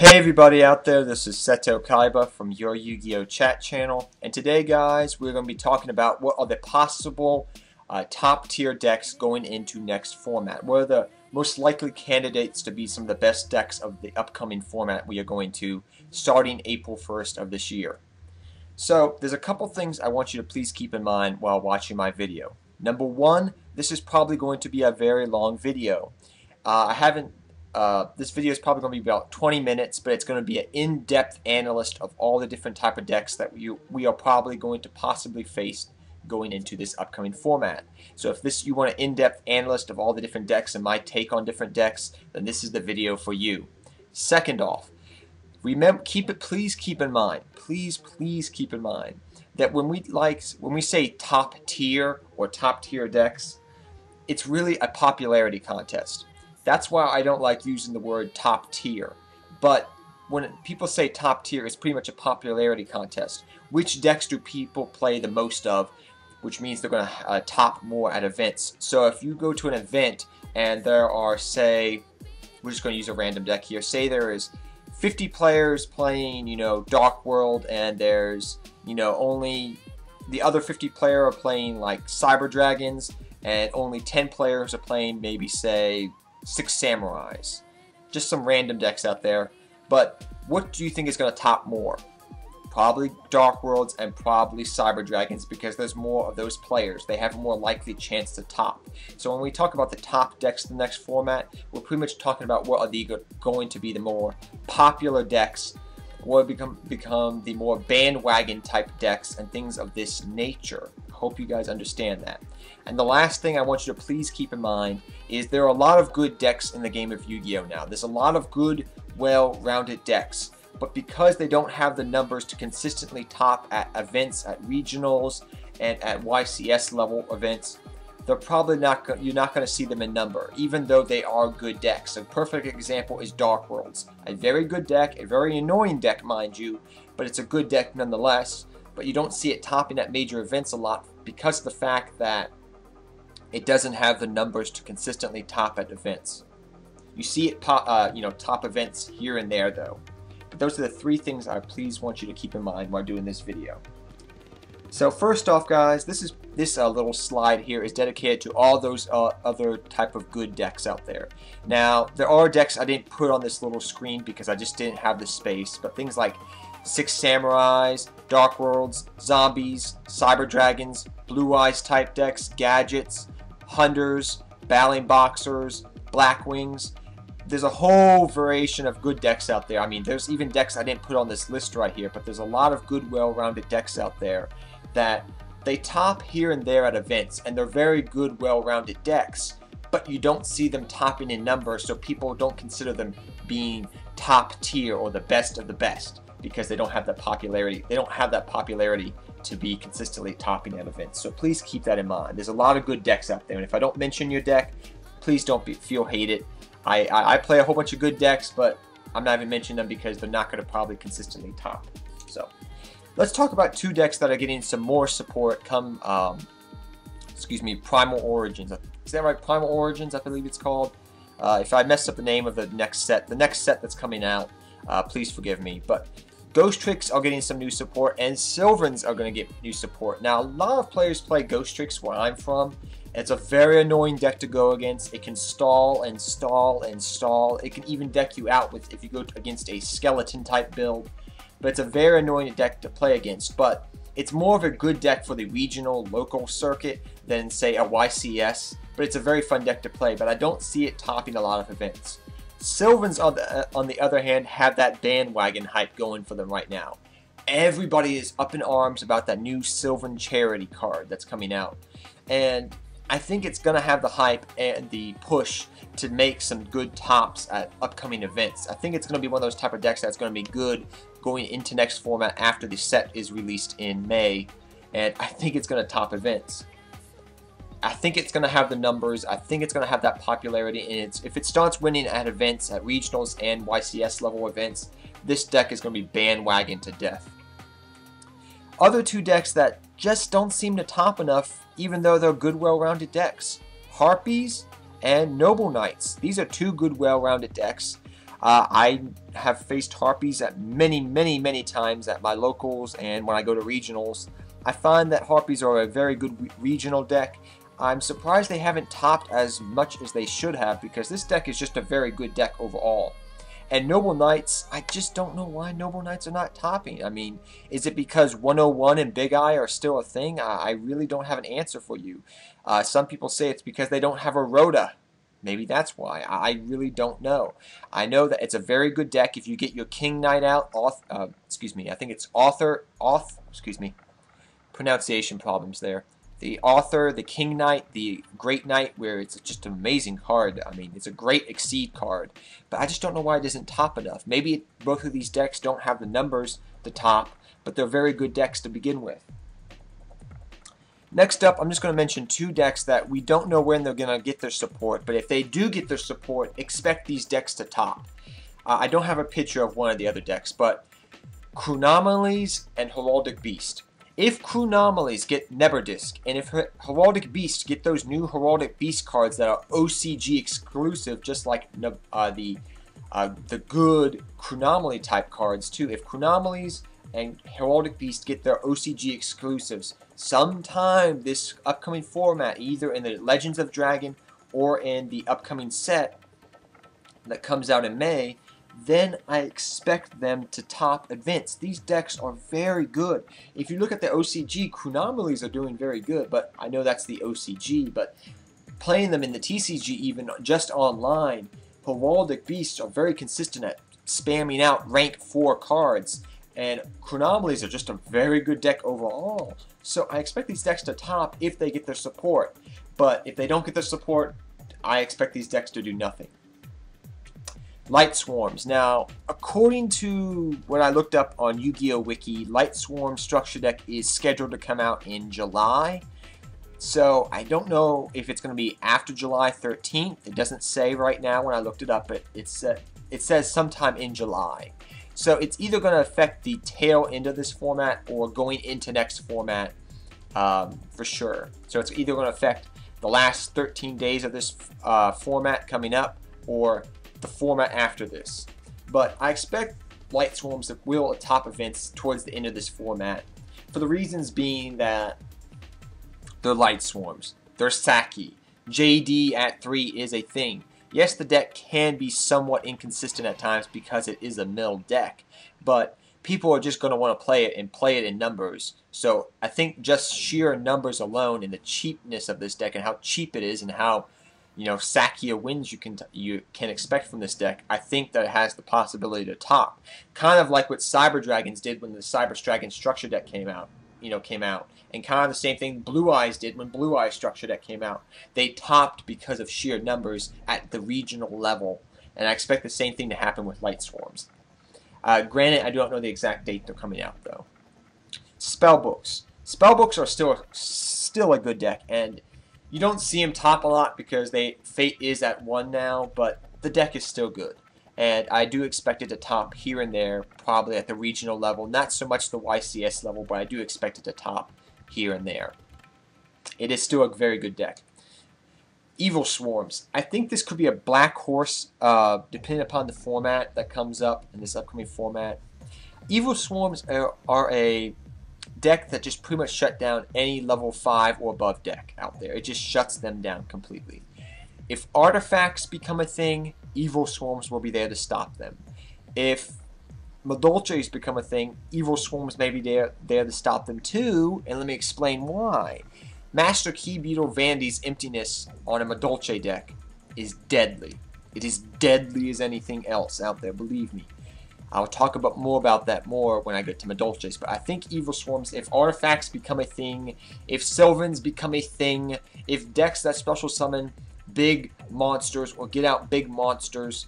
Hey everybody out there, this is Seto Kaiba from your Yu-Gi-Oh! Chat channel, and today guys we're going to be talking about what are the possible top tier decks going into next format. What are the most likely candidates to be some of the best decks of the upcoming format we are going to starting April 1st of this year. So there's a couple things I want you to please keep in mind while watching my video. Number one, this is probably going to be a very long video. This video is probably going to be about 20 minutes, but it's going to be an in-depth analysis of all the different type of decks that we are probably going to possibly face going into this upcoming format. So if you want an in-depth analysis of all the different decks and my take on different decks, then this is the video for you. Second off, please keep in mind that when we say top tier or top tier decks, it's really a popularity contest. That's why I don't like using the word top tier. But when people say top tier, it's pretty much a popularity contest. Which decks do people play the most of, which means they're going to top more at events. So if you go to an event and there are, say, we're just going to use a random deck here. Say there is 50 players playing, Dark World, and there's, only the other 50 players are playing like Cyber Dragons, and only 10 players are playing maybe, say, 6 Samurais. Just some random decks out there. But what do you think is going to top more? Probably Dark Worlds and probably Cyber Dragons, because there's more of those players. They have a more likely chance to top. So when we talk about the top decks in the next format, we're pretty much talking about what are going to be the more popular decks, what become the more bandwagon type decks and things of this nature. Hope you guys understand that. And the last thing I want you to please keep in mind is there are a lot of good decks in the game of Yu-Gi-Oh! Now. There's a lot of good, well-rounded decks. But because they don't have the numbers to consistently top at events, at regionals, and at YCS level events, they're probably you're not going to see them in number, even though they are good decks. A perfect example is Dark Worlds. A very good deck, a very annoying deck, mind you, but it's a good deck nonetheless. But you don't see it topping at major events a lot because of the fact that it doesn't have the numbers to consistently top at events. You see it top events here and there though. But those are the three things I please want you to keep in mind while doing this video. So first off, guys, this little slide here is dedicated to all those other type of good decks out there. Now, there are decks I didn't put on this little screen because I just didn't have the space, but things like 6 Samurais, Dark Worlds, Zombies, Cyber Dragons, Blue Eyes type decks, Gadgets, Hunters, Battling Boxers, Black Wings. There's a whole variation of good decks out there. I mean, there's even decks I didn't put on this list right here, but there's a lot of good, well-rounded decks out there that they top here and there at events, and they're very good, well-rounded decks, but you don't see them topping in number, so people don't consider them being top tier or the best of the best because they don't have that popularity. They don't have that popularity to be consistently topping at events. So please keep that in mind. There's a lot of good decks out there, and if I don't mention your deck, please don't feel hated. I play a whole bunch of good decks, but I'm not even mentioning them because they're not going to probably consistently top. So let's talk about two decks that are getting some more support come, Primal Origins. Is that right? Primal Origins, I believe it's called. If I messed up the name of the next set that's coming out, please forgive me. But Ghost Tricks are getting some new support, and Sylvans are going to get new support. Now, a lot of players play Ghost Tricks where I'm from. It's a very annoying deck to go against. It can stall and stall and stall. It can even deck you out if you go against a skeleton type build. But it's a very annoying deck to play against. But it's more of a good deck for the regional, local circuit than, say, a YCS. But it's a very fun deck to play. But I don't see it topping a lot of events. Sylvans, on the other hand, have that bandwagon hype going for them right now. Everybody is up in arms about that new Sylvan Charity card that's coming out. And I think it's going to have the hype and the push to make some good tops at upcoming events. I think it's going to be one of those type of decks that's going to be good going into next format after the set is released in May. And I think it's going to top events. I think it's going to have the numbers. I think it's going to have that popularity. And if it starts winning at events, at regionals and YCS level events, this deck is going to be bandwagon to death. Other two decks that just don't seem to top enough, even though they're good, well-rounded decks. Harpies and Noble Knights. These are two good, well-rounded decks. I have faced Harpies at many times at my locals and when I go to regionals. I find that Harpies are a very good regional deck. I'm surprised they haven't topped as much as they should have, because this deck is just a very good deck overall. And Noble Knights, I just don't know why Noble Knights are not topping. I mean, is it because 101 and Big Eye are still a thing? I really don't have an answer for you. Some people say it's because they don't have a Rhoda. Maybe that's why. I really don't know. I know that it's a very good deck if you get your King Knight out. Excuse me, I think it's excuse me, pronunciation problems there. The Author, the King Knight, the Great Knight, where it's just an amazing card. I mean, it's a great Exceed card. But I just don't know why it doesn't top enough. Maybe both of these decks don't have the numbers to top, but they're very good decks to begin with. Next up, I'm just going to mention two decks that we don't know when they're going to get their support, but if they do get their support, expect these decks to top. I don't have a picture of one of the other decks, but Chronomalies and Heraldic Beast. If Chronomalies get Neberdisc, and if Heraldic Beast get those new Heraldic Beast cards that are OCG exclusive, just like the good Chronomaly type cards too, if Chronomalies and Heraldic Beast get their OCG exclusives sometime this upcoming format, either in the Legends of Dragon or in the upcoming set that comes out in May, then I expect them to top events. These decks are very good. If you look at the OCG, Chronomalies are doing very good, but I know that's the OCG, but playing them in the TCG, even just online, Heraldic Beasts are very consistent at spamming out rank 4 cards, and Chronomalies are just a very good deck overall. So I expect these decks to top if they get their support, but if they don't get their support, I expect these decks to do nothing. Light Swarms. Now, according to what I looked up on Yu-Gi-Oh! Wiki, Light Swarm Structure Deck is scheduled to come out in July. So, I don't know if it's going to be after July 13th. It doesn't say right now when I looked it up, but it says sometime in July. So, it's either going to affect the tail end of this format or going into next format for sure. So, it's either going to affect the last 13 days of this format coming up or the format after this. But I expect Light Swarms that will top events towards the end of this format, for the reasons being that they're Light Swarms, they're Saki, JD at 3 is a thing. Yes, the deck can be somewhat inconsistent at times because it is a mill deck, but people are just going to want to play it and play it in numbers. So I think just sheer numbers alone and the cheapness of this deck and how cheap it is and how, you know, Sakia wins you can expect from this deck, I think that it has the possibility to top. Kind of like what Cyber Dragons did when the Cyber Dragon Structure Deck came out. And kind of the same thing Blue Eyes did when Blue Eyes Structure Deck came out. They topped because of sheer numbers at the regional level. And I expect the same thing to happen with Light Swarms. Granted, I don't know the exact date they're coming out, though. Spellbooks. Spellbooks are still a good deck, and you don't see them top a lot because Fate is at 1 now, but the deck is still good. And I do expect it to top here and there, probably at the regional level. Not so much the YCS level, but I do expect it to top here and there. It is still a very good deck. Evil Swarms. I think this could be a black horse, depending upon the format that comes up in this upcoming format. Evil Swarms are a deck that just pretty much shut down any level 5 or above deck out there. It just shuts them down completely. If artifacts become a thing, Evil Swarms will be there to stop them. If Madolches become a thing, Evil Swarms may be there to stop them too, and let me explain why. Master Key Beetle Vandy's Emptiness on a Madolche deck is deadly. It is deadly as anything else out there, believe me. I'll talk about more about that when I get to Madolches, but I think Evil Swarms, if artifacts become a thing, if Sylvans become a thing, if decks that special summon big monsters or get out big monsters,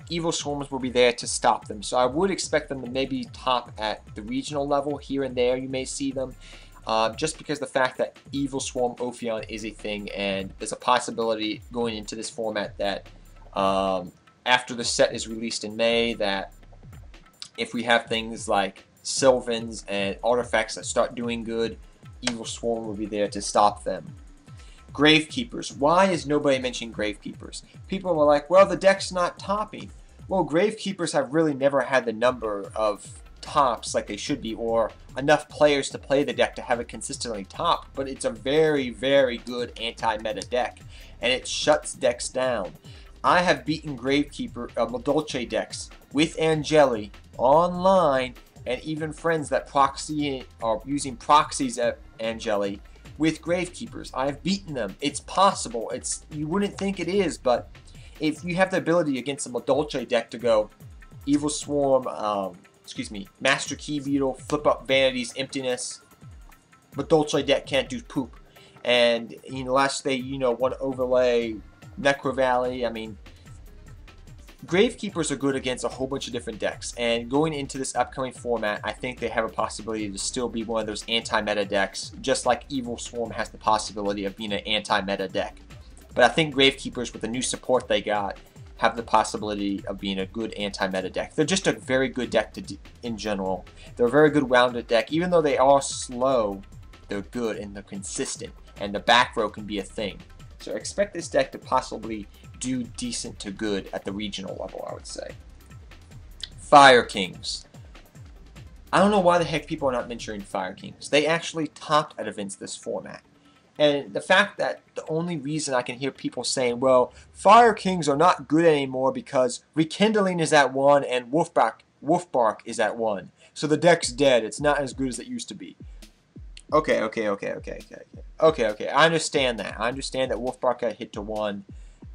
Evil Swarms will be there to stop them. So I would expect them to maybe top at the regional level. Here and there you may see them, just because the fact that Evil Swarm Ophion is a thing, and there's a possibility going into this format that after the set is released in May, that if we have things like Sylvans and artifacts that start doing good, Evil Swarm will be there to stop them. Gravekeepers. Why is nobody mentioning Gravekeepers? People are like, well, the deck's not topping. Well, Gravekeepers have really never had the number of tops like they should be, or enough players to play the deck to have it consistently top, but it's a very, very good anti-meta deck, and it shuts decks down. I have beaten Gravekeeper Dolce decks with Angeli online, and even friends that proxy are using proxies at Angeli with Gravekeepers. I've beaten them. It's possible. You wouldn't think it is, but if you have the ability against a Dolce deck to go Evil Swarm, Master Key Beetle, flip up Vanity's Emptiness, but Dolce deck can't do poop. And unless they, want to overlay Necro Valley, I mean, Gravekeepers are good against a whole bunch of different decks. And going into this upcoming format, I think they have a possibility to still be one of those anti-meta decks, just like Evil Swarm has the possibility of being an anti-meta deck. But I think Gravekeepers, with the new support they got, have the possibility of being a good anti-meta deck. They're just a very good deck in general. They're a very good rounded deck. Even though they are slow, they're good and they're consistent. And the back row can be a thing. So expect this deck to possibly do decent to good at the regional level, I would say. Fire Kings. I don't know why the heck people are not mentioning Fire Kings. They actually topped at events this format. And the fact that the only reason I can hear people saying, well, Fire Kings are not good anymore because Rekindling is at 1 and Wolfbark is at 1. So the deck's dead. It's not as good as it used to be. Okay. I understand that. I understand that Wolfbark got hit to 1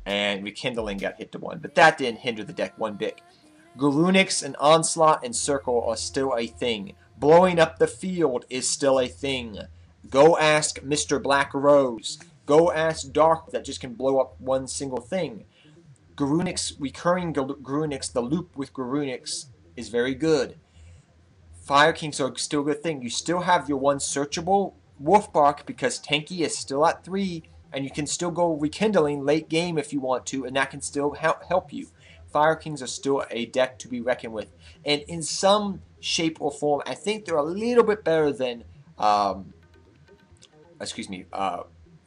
and Rekindling got hit to 1. But that didn't hinder the deck one bit. Garunix and Onslaught and Circle are still a thing. Blowing up the field is still a thing. Go ask Mr. Black Rose. Go ask Dark that just can blow up one single thing. Garunix, recurring Garunix, the loop with Garunix is very good. Fire Kings are still a good thing. You still have your one searchable Wolfbark because Tanky is still at 3, and you can still go Rekindling late game if you want to, and that can still help you. Fire Kings are still a deck to be reckoned with. And in some shape or form, I think they're a little bit better than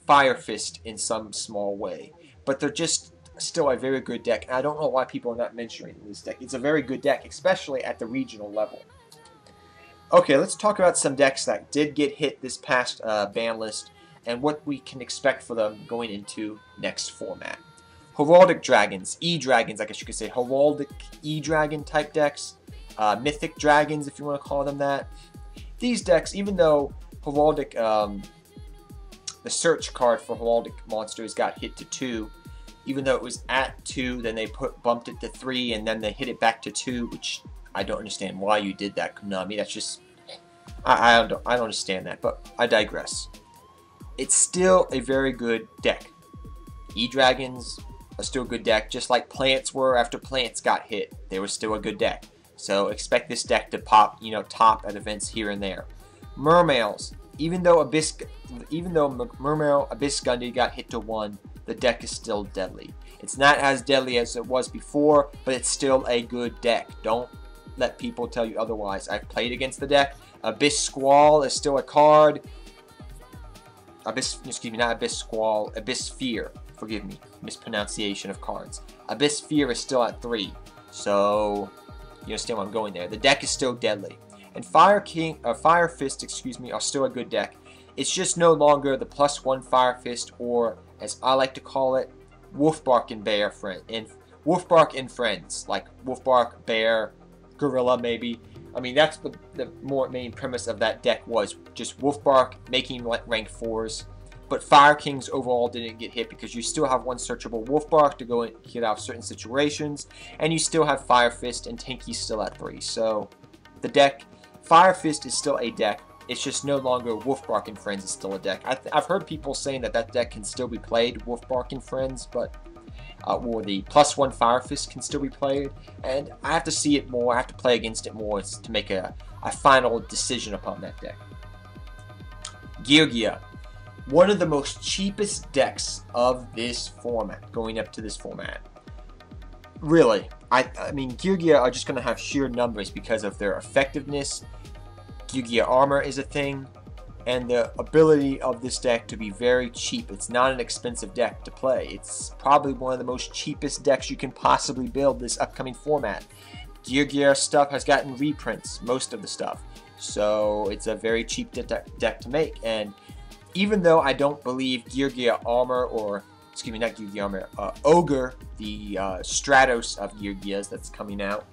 Fire Fist in some small way. But they're just still a very good deck. And I don't know why people are not mentioning this deck. It's a very good deck, especially at the regional level. Okay, let's talk about some decks that did get hit this past ban list and what we can expect for them going into next format. Heraldic Dragons, E-Dragons, I guess you could say. Heraldic E-Dragon type decks. Mythic Dragons, if you want to call them that. These decks, even though Heraldic, the search card for Heraldic monsters got hit to 2, even though it was at 2, then they bumped it to 3, and then they hit it back to 2, which I don't understand why you did that, Konami. That's just, I don't understand that, but I digress. It's still a very good deck. E-Dragons are still a good deck, just like Plants were after Plants got hit. They were still a good deck. So expect this deck to pop, top at events here and there. Mermails, even though Mermail Abyss Gundy got hit to 1, the deck is still deadly. It's not as deadly as it was before, but it's still a good deck. Don't let people tell you otherwise. I've played against the deck. Abyss Squall is still a card. Not Abyss Squall, Abyss Fear. Forgive me, mispronunciation of cards. Abyss Fear is still at 3, so you understand where I'm going there. The deck is still deadly. And Fire Fist, are still a good deck. It's just no longer the +1 Fire Fist, or as I like to call it, Wolfbark and Bear Wolfbark and friends, like Wolfbark, Bear, Gorilla maybe. I mean, that's what the main premise of that deck was, just Wolfbark making rank 4s. But Fire Kings overall didn't get hit because you still have one searchable Wolfbark to go and get out of certain situations, and you still have Fire Fist and Tanky still at 3. So the deck, Fire Fist is still a deck. It's just no longer Wolfbark and Friends is still a deck. I've heard people saying that deck can still be played, Wolfbark and Friends, but or the +1 Fire Fist can still be played, and I have to see it more. I have to play against it more to make a final decision upon that deck. Geargia, one of the most cheapest decks of this format, going up to this format. Really, I mean, Geargia are just going to have sheer numbers because of their effectiveness. Geargia Armor is a thing. and the ability of this deck to be very cheap. It's not an expensive deck to play. It's probably one of the most cheapest decks you can possibly build this upcoming format. Gear stuff has gotten reprints, most of the stuff. So it's a very cheap deck to make. And even though I don't believe Gear Armor, or excuse me, not Gear Armor, Ogre, the Stratos of Gears that's coming out,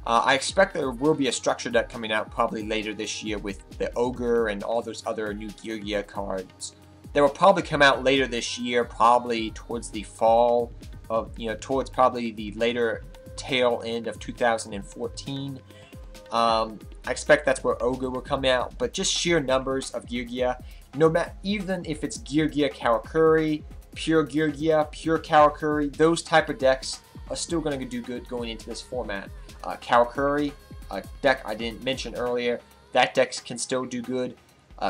I expect there will be a structure deck coming out probably later this year with the Ogre and all those other new Gear cards. They will probably come out later this year, probably towards the fall of, towards probably the later tail end of 2014. I expect that's where Ogre will come out, but just sheer numbers of Gear, no matter, even if it's Gear Karakuri, pure Gear, pure Karakuri, those type of decks are still going to do good going into this format. Karakuri, a deck I didn't mention earlier, that deck can still do good.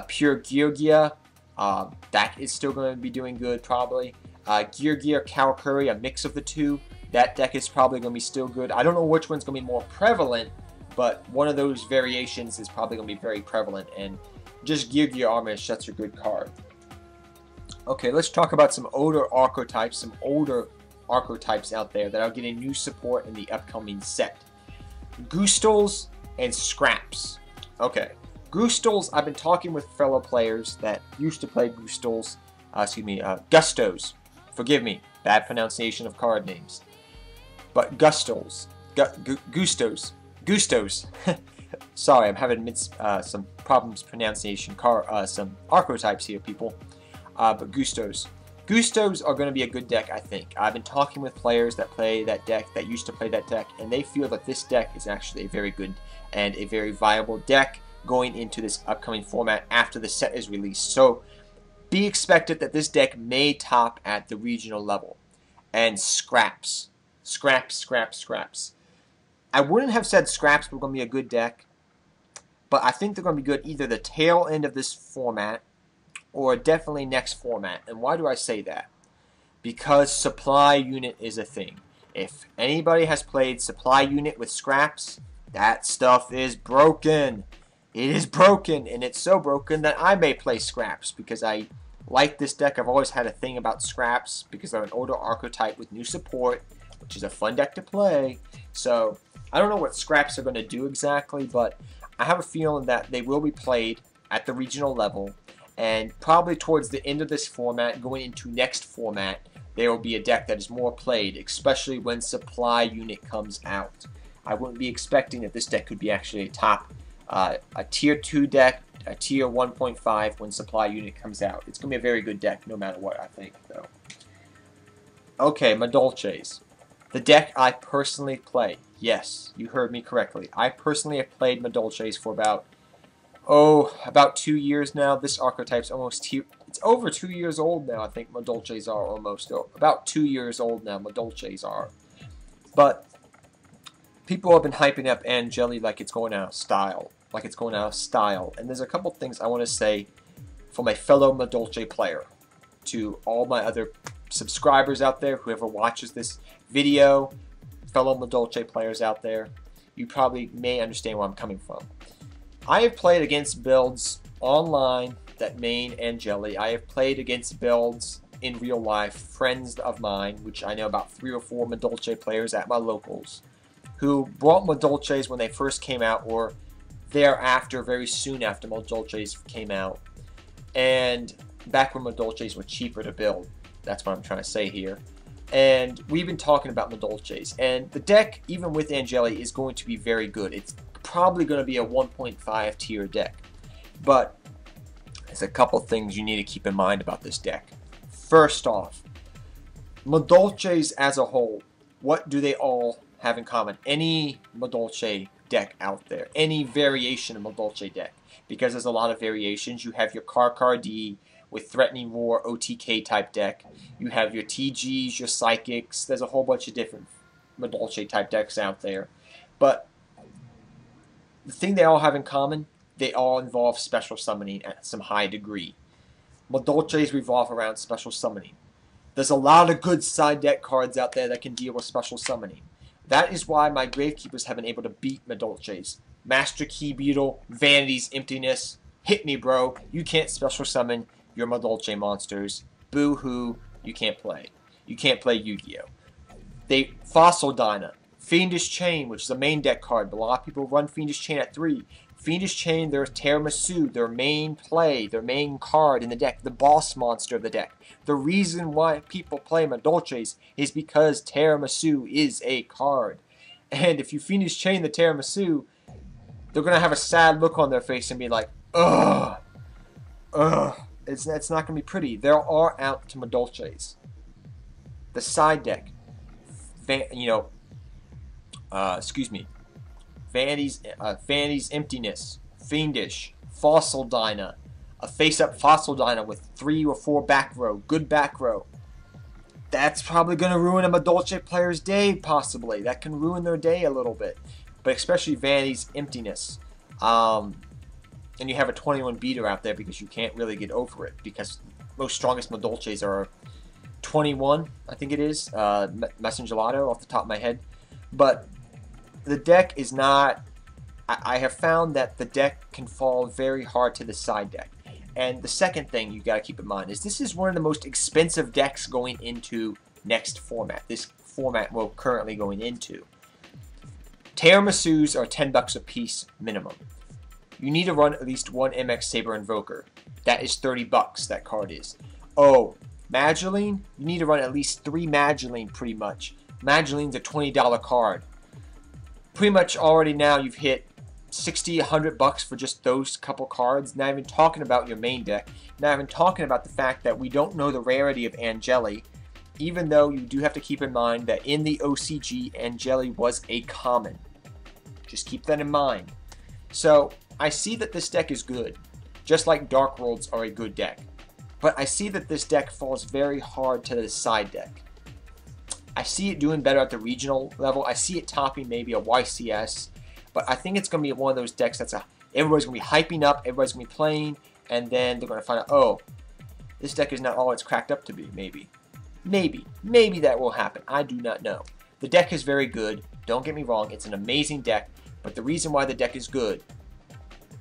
Pure Gear, that is still going to be doing good probably. Gear Karakuri, a mix of the two, that deck is probably going to be still good. I don't know which one's going to be more prevalent, but one of those variations is probably going to be very prevalent, and just Gear Armor is such a good card. Okay, let's talk about some older archetypes, out there that are getting new support in the upcoming set. Gustals and Scraps. Okay, Gustals, I've been talking with fellow players that used to play Gustals, Gustos. Forgive me, bad pronunciation of card names. But Gustals, Gustos. Sorry, I'm having some problems pronunciation, some archetypes here, people. But Gustos. Gustos are going to be a good deck, I think. I've been talking with players that play that deck, that used to play that deck, and they feel that this deck is actually a very good and a very viable deck going into this upcoming format after the set is released. So be expected that this deck may top at the regional level. And Scraps. I wouldn't have said Scraps were going to be a good deck, but I think they're going to be good either the tail end of this format or definitely next format. And why do I say that? Because supply unit is a thing. If anybody has played supply unit with Scraps, that stuff is broken. It is broken, and it's so broken that I may play Scraps because I like this deck. I've always had a thing about Scraps because they're an older archetype with new support, which is a fun deck to play. So I don't know what Scraps are going to do exactly, but I have a feeling that they will be played at the regional level. And probably towards the end of this format, going into next format, there will be a deck that is more played, especially when supply unit comes out. I wouldn't be expecting that this deck could be actually a top, a tier 2 deck, a tier 1.5 when supply unit comes out. It's going to be a very good deck no matter what, I think, though. Okay, Madolches. The deck I personally play. Yes, you heard me correctly. I personally have played Madolches for about 2 years now. This archetype's it's over 2 years old now, I think Madolches are almost. About 2 years old now, Madolches are. But people have been hyping up Angeli like it's going out of style. And there's a couple things I want to say from a fellow Madolche player to all my other subscribers out there, whoever watches this video, fellow Madolche players out there. You probably may understand where I'm coming from. I have played against builds online that main Angeli. I have played against builds in real life, friends of mine, which I know about 3 or 4 Madolche players at my locals, who brought Madolches when they first came out, or thereafter, very soon after Madolches came out, and back when Madolches were cheaper to build. That's what I'm trying to say here. And we've been talking about Madolches, and the deck, even with Angeli, is going to be very good. It's probably going to be a 1.5 tier deck. But there's a couple things you need to keep in mind about this deck. First off, Madolches as a whole, what do they all have in common? Any Madolche deck out there, any variation of Madolche deck, because there's a lot of variations. You have your Karkar-D with Threatening Roar, OTK type deck. You have your TGs, your Psychics. There's a whole bunch of different Madolche type decks out there. But the thing they all have in common, they all involve special summoning at some high degree. Madolches revolve around special summoning. There's a lot of good side deck cards out there that can deal with special summoning. That is why my Gravekeepers have been able to beat Madolches. Master Key Beetle, Vanity's Emptiness, Hit me, bro. You can't special summon your Madolche monsters. Boo-hoo. You can't play. You can't play Yu-Gi-Oh! Fossil Dyna. Fiendish Chain, which is a main deck card, but a lot of people run Fiendish Chain at 3. Fiendish Chain, their Tiramisu, their main play, their main card in the deck, the boss monster of the deck. The reason why people play Madolches is because Tiramisu is a card. And if you Fiendish Chain the Tiramisu, they're going to have a sad look on their face and be like, ugh, ugh. It's not going to be pretty. There are out to Madolches. The side deck, Vanity's Emptiness, Fiendish, Fossil Dyna, a face-up Fossil Dyna with 3 or 4 back row, good back row. That's probably going to ruin a Madolche player's day, possibly. That can ruin their day a little bit. But especially Vanity's Emptiness. And you have a 21 beater out there because you can't really get over it. Because most strongest Madolches are 21, I think it is. Messenger Lotto off the top of my head. But the deck is not... I have found that the deck can fall very hard to the side deck. And the second thing you got to keep in mind is this is one of the most expensive decks going into next format. This format we're currently going into. Tiramisus are $10 a piece minimum. You need to run at least one MX Saber Invoker. That is $30, that card is. Oh, Mageline? You need to run at least 3 Mageline pretty much. Mageline's a $20 card. Pretty much already now you've hit $60, $100 for just those couple cards. Not even talking about your main deck. Not even talking about the fact that we don't know the rarity of Angeli. Even though you do have to keep in mind that in the OCG, Angeli was a common. Just keep that in mind. So, I see that this deck is good. Just like Dark Worlds are a good deck. But I see that this deck falls very hard to the side deck. I see it doing better at the regional level. I see it topping maybe a YCS. But I think it's going to be one of those decks that's everybody's going to be hyping up, everybody's going to be playing, and then they're going to find out, oh, this deck is not all it's cracked up to be, maybe. Maybe that will happen. I do not know. The deck is very good. Don't get me wrong. It's an amazing deck. But the reason why the deck is good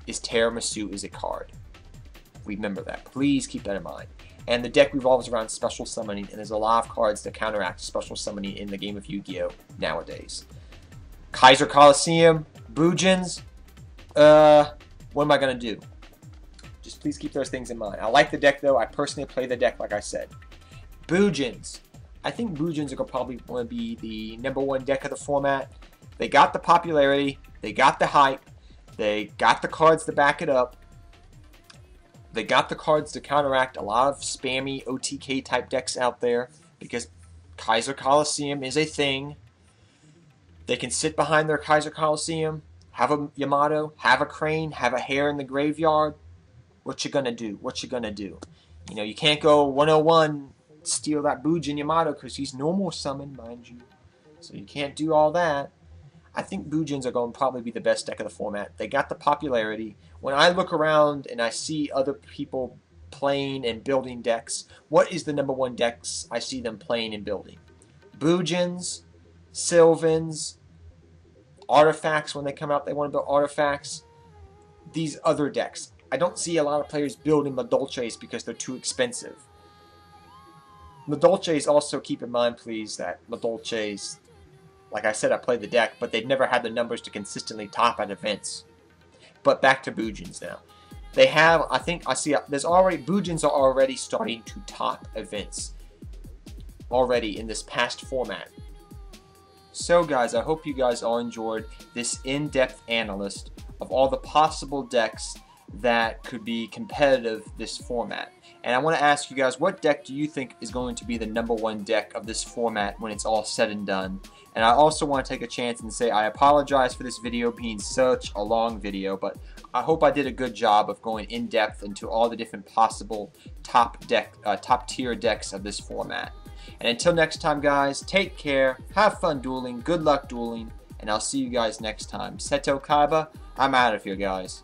is Tiramisu is a card. Remember that. Please keep that in mind. And the deck revolves around special summoning, and there's a lot of cards that counteract special summoning in the game of Yu-Gi-Oh! Nowadays. Kaiser Coliseum, Boojins, what am I going to do? Just please keep those things in mind. I like the deck, though. I personally play the deck, like I said. Boojins. I think Boojins are probably going to be the #1 deck of the format. They got the popularity. They got the hype. They got the cards to back it up. They got the cards to counteract a lot of spammy OTK type decks out there because Kaiser Coliseum is a thing. They can sit behind their Kaiser Coliseum, have a Yamato, have a Crane, have a Hare in the graveyard. What you gonna do? What you gonna do? You know, you can't go 101, steal that Boojin Yamato because he's normal summon, mind you. So you can't do all that. I think Boojins are going to probably be the best deck of the format. They got the popularity. When I look around and I see other people playing and building decks, what is the #1 decks I see them playing and building? Boojins, Sylvans, Artifacts. When they come out, they want to build Artifacts. These other decks. I don't see a lot of players building Madolches because they're too expensive. Madolches, also keep in mind, please, that Madolches, like I said, I play the deck, but they've never had the numbers to consistently top at events. But back to Boojins now. They have, I think, I see, Boojins are already starting to top events. Already in this past format. So guys, I hope you guys all enjoyed this in-depth analysis of all the possible decks that could be competitive this format. And I want to ask you guys, what deck do you think is going to be the #1 deck of this format when it's all said and done? And I also want to take a chance and say I apologize for this video being such a long video, but I hope I did a good job of going in depth into all the different possible top tier decks of this format. And until next time guys, take care, have fun dueling, good luck dueling, and I'll see you guys next time. Seto Kaiba, I'm out of here guys.